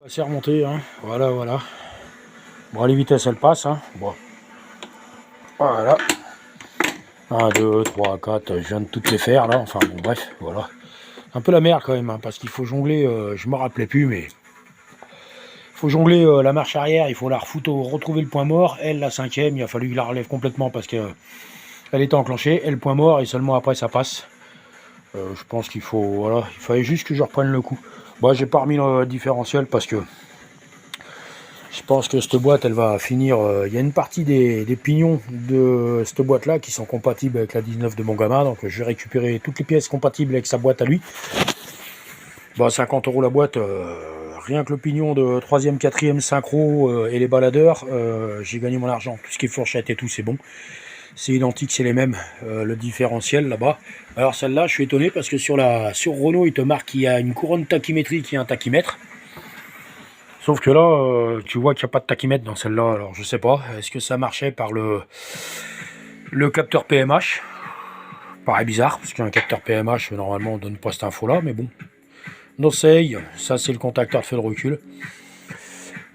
C'est remonté, hein. Voilà, voilà. Bon, les vitesses, elles passent, hein. Bon. Voilà. 1, 2, 3, 4, je viens de toutes les faire, là. Enfin, bon, bref, voilà. Un peu la merde, quand même, hein, parce qu'il faut jongler, je me rappelais plus, mais... Il faut jongler la marche arrière, il faut la refoutre, retrouver le point mort. Elle, la cinquième, il a fallu que je la relève complètement parce que elle était enclenchée. Elle, le point mort, et seulement après, ça passe. Je pense qu'il faut... Voilà, il fallait juste que je reprenne le coup. Bon, j'ai pas remis le différentiel parce que... Je pense que cette boîte, elle va finir... Il y a une partie des pignons de cette boîte-là qui sont compatibles avec la 19 de mon gamin. Donc je vais récupérer toutes les pièces compatibles avec sa boîte à lui. Bon, 50 € la boîte. Rien que le pignon de 3e, 4e synchro et les baladeurs, j'ai gagné mon argent. Tout ce qui est fourchette et tout, c'est bon. C'est identique, c'est les mêmes. Le différentiel là-bas. Alors celle-là, je suis étonné parce que sur Renault, il te marque qu'il y a une couronne tachymétrique et un tachymètre. Sauf que là, tu vois qu'il n'y a pas de tachymètre dans celle-là. Alors je sais pas, est-ce que ça marchait par le capteur PMH? Paraît bizarre, parce qu'un capteur PMH, normalement, on donne pas cette info-là, mais bon. No say, ça c'est le contacteur de feu de recul.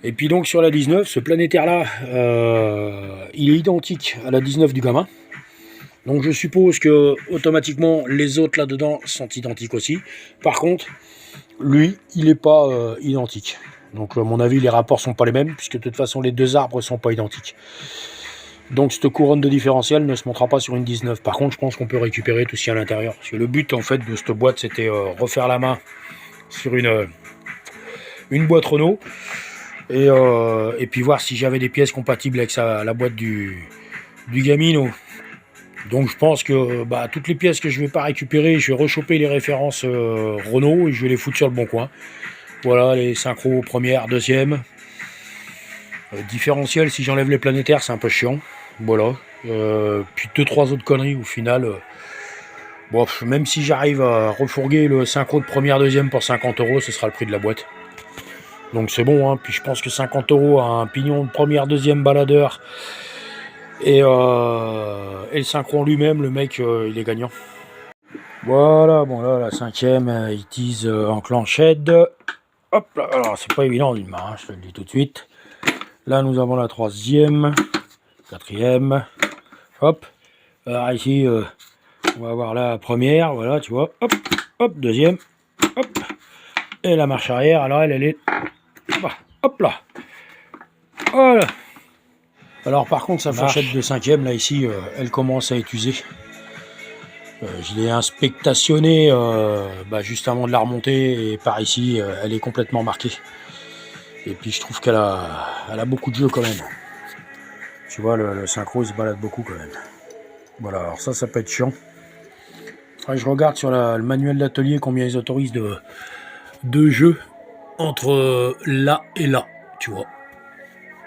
Et puis donc sur la 19, ce planétaire-là, il est identique à la 19 du gamin. Donc je suppose que automatiquement les autres là-dedans sont identiques aussi. Par contre, lui, il n'est pas identique. Donc à mon avis, les rapports sont pas les mêmes, puisque de toute façon les deux arbres sont pas identiques. Donc cette couronne de différentiel ne se montera pas sur une 19. Par contre, je pense qu'on peut récupérer tout ce qu'il y a à l'intérieur. Parce que le but en fait de cette boîte, c'était refaire la main sur une boîte Renault. Et puis voir si j'avais des pièces compatibles avec la boîte du Gamino. Donc je pense que toutes les pièces que je vais pas récupérer, je vais rechoper les références Renault et je vais les foutre sur le bon coin. Voilà, les synchros première, deuxième. Différentiel, si j'enlève les planétaires, c'est un peu chiant. Voilà. Puis 2-3 autres conneries au final. Bon, même si j'arrive à refourguer le synchro de première, deuxième pour 50 €, ce sera le prix de la boîte. Donc c'est bon, hein. Puis je pense que 50 € à un pignon de première, deuxième baladeur et le synchro en lui-même, le mec, il est gagnant. Voilà, bon là, la 5e, il tease en clanchette. Hop là, alors c'est pas évident d'une main, hein, je te le dis tout de suite. Là, nous avons la 3e, 4e, hop. Alors ici, on va voir la première, voilà, tu vois, hop, hop, deuxième, hop. Et la marche arrière, alors elle est... Hop là. Voilà. Alors par contre sa fourchette de 5e là ici elle commence à être usée. Je l'ai inspectationnée juste avant de la remonter et par ici elle est complètement marquée. Et puis je trouve qu'elle a beaucoup de jeu quand même. Tu vois le synchro il se balade beaucoup quand même. Voilà, alors ça peut être chiant. Je regarde sur le manuel d'atelier combien ils autorisent de jeux entre là et là, tu vois.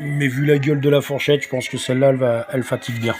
Mais vu la gueule de la fourchette, je pense que celle-là, elle fatigue bien.